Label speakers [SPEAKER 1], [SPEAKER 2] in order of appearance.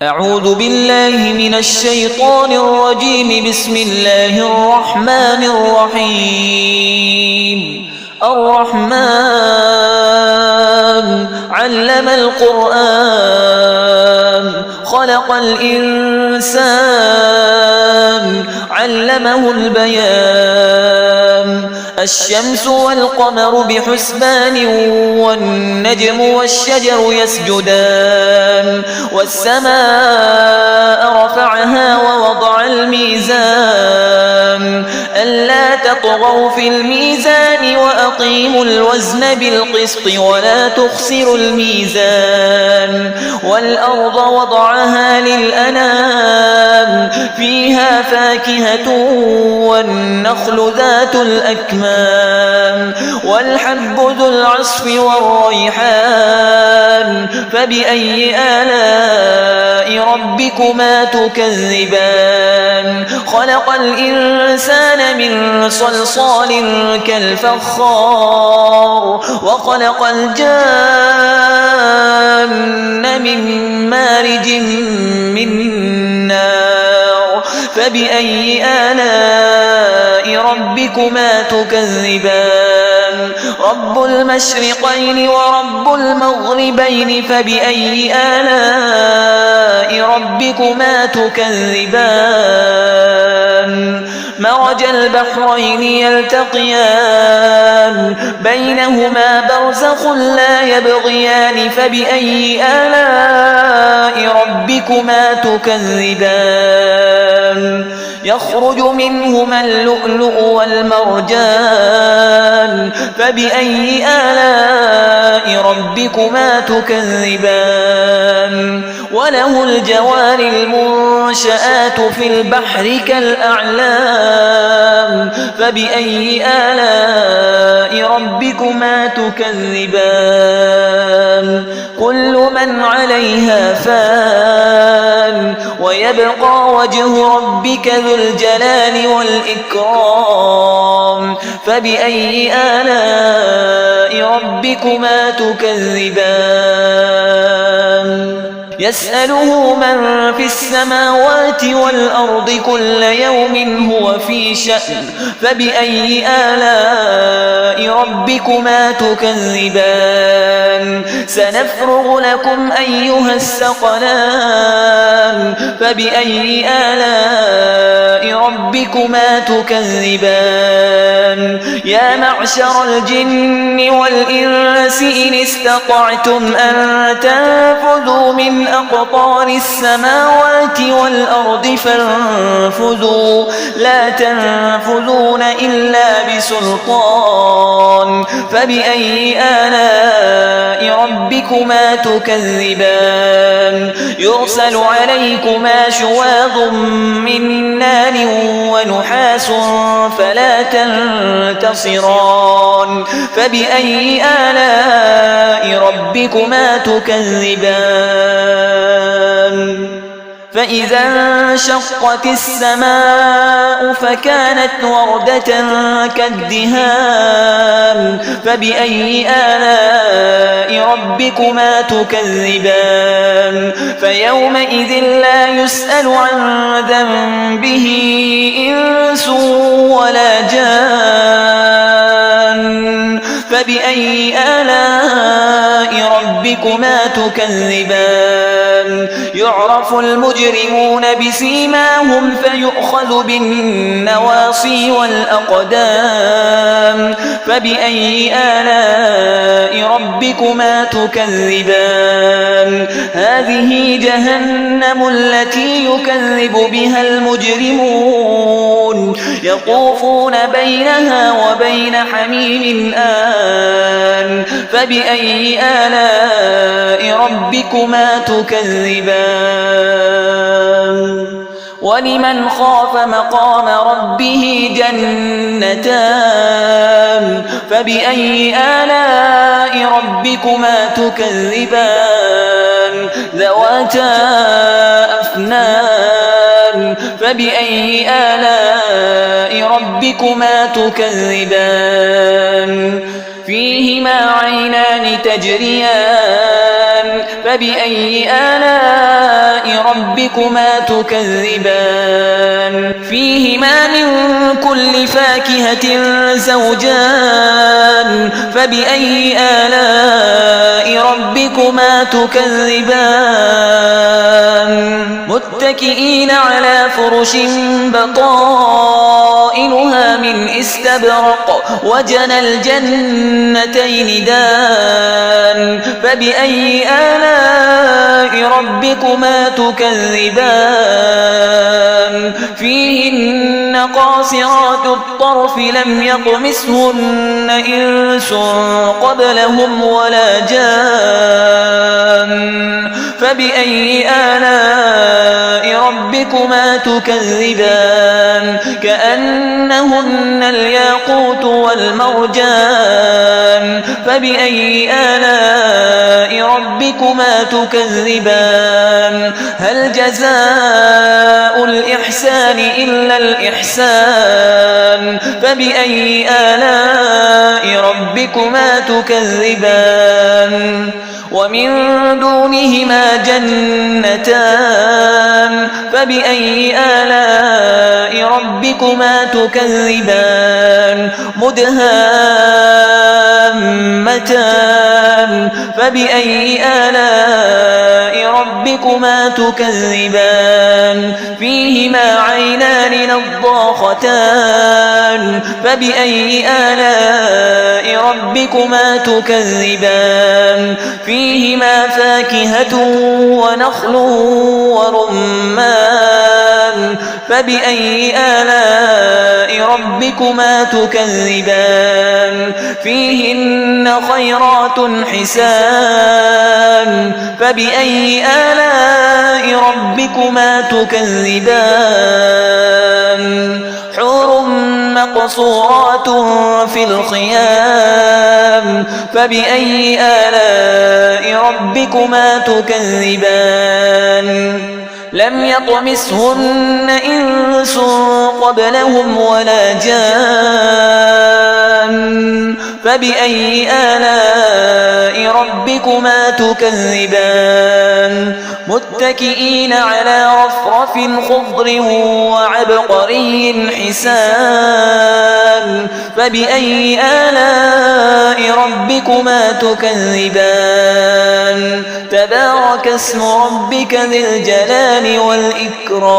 [SPEAKER 1] أعوذ بالله من الشيطان الرجيم. بسم الله الرحمن الرحيم. الرحمن علم القرآن خلق الإنسان علمه البيان. الشمس والقمر بحسبان والنجم والشجر يسجدان. والسماء رفعها ووضع الميزان ألا تطغوا في الميزان وأقيموا الوزن بالقسط ولا تخسروا الميزان. والأرض وضعها للأنام فيها فاكهة والنخل ذات الأكمام والحب ذو العصف والريحان. فبأي آلاء ربكما تكذبان؟ خلق الإنسان من صلصال كالفخار وخلق الجان من مارج من نار. فبأي آلاء ربكما تكذبان؟ رب المشرقين ورب المغربين. فبأي آلاء ربكما تكذبان؟ مرج البحرين يلتقيان بينهما برزخ لا يبغيان. فبأي آلاء ربكما تكذبان؟ يخرج منهما اللؤلؤ والمرجان. فبأي آلاء ربكما تكذبان؟ وله الجوار المنشآت في البحر كالأعلام. فبأي آلاء ربكما تكذبان؟ كل من عليها فان ويبقى وجه ربك ذو الجلال والإكرام. فبأي آلاء ربكما تكذبان؟ يسأله من في السماوات والأرض كل يوم هو في شأن. فبأي آلاء ربكما تكذبان؟ سنفرغ لكم أيها الثقلان. فبأي آلاء ربكما تكذبان؟ يا معشر الجن والإنس إن استطعتم أن تنفذوا من أقطار السماوات والأرض فانفذوا لا تنفذون إلا بسلطان. فبأي آلاء ربكما تكذبان؟ يرسل عليكما شواظ من نار ونحاس فلا تنتصران. فبأي آلاء ربكما تكذبان؟ فإذا انشقت السماء فكانت وردة كالدهان. فبأي آلاء ربكما تكذبان؟ فيومئذ لا يسأل عن ذنبه إنس ولا جان. فبأي آلاء ربكما تكذبان؟ يعرف المجرمون بسيماهم فيؤخذ بالنواصي والأقدام. فبأي آلاء ربكما تكذبان؟ هذه جهنم التي يكذب بها المجرمون يطوفون بينها وبين حميم آن. فبأي آلاء ربكما تكذبان؟ ولمن خاف مقام ربه جنتان. فبأي آلاء ربكما تكذبان؟ ذواتا أفنان. فبأي آلاء ربكما تكذبان؟ فيهما عينان تجريان فبأي آلاء ربكما تكذبان فيهما من كل فاكهة زوجان فبأي آلاء ربكما تكذبان متكئين على فرش بطائنها من استبرق وجنى الجنتين دان فبأي آلاء ربكما تكذبان فيهن قاصرات الطرف لم يطمثهن إنس قبلهم ولا جان فبأي آلاء ربكما تكذبان كأنهن الياقوت والمرجان فبأي آلاء ربكما تكذبان هل جزاء الإحسان إلا الإحسان فبأي آلاء ربكما تكذبان ومن دونهما جنتان فبأي آلاء ربكما تكذبان مدهامتان فبأي آلاء ربكما تكذبان فيهما عينان نضاختان فبأي آلاء ربكما تكذبان فيهما فاكهة ونخل ورمان فبأي آلاء ربكما تكذبان فيهن خيرات حسان فبأي آلاء ربكما تكذبان حور مقصورات في الخيام فبأي آلاء ربكما تكذبان لم يطمثهن إنس قبلهم ولا جان فبأي آلاء ربكما تكذبان متكئين على رفرف خضر وعبقري حسان فبأي آلاء ربكما تكذبان تبارك اسم ربك ذي الجلال والإكرام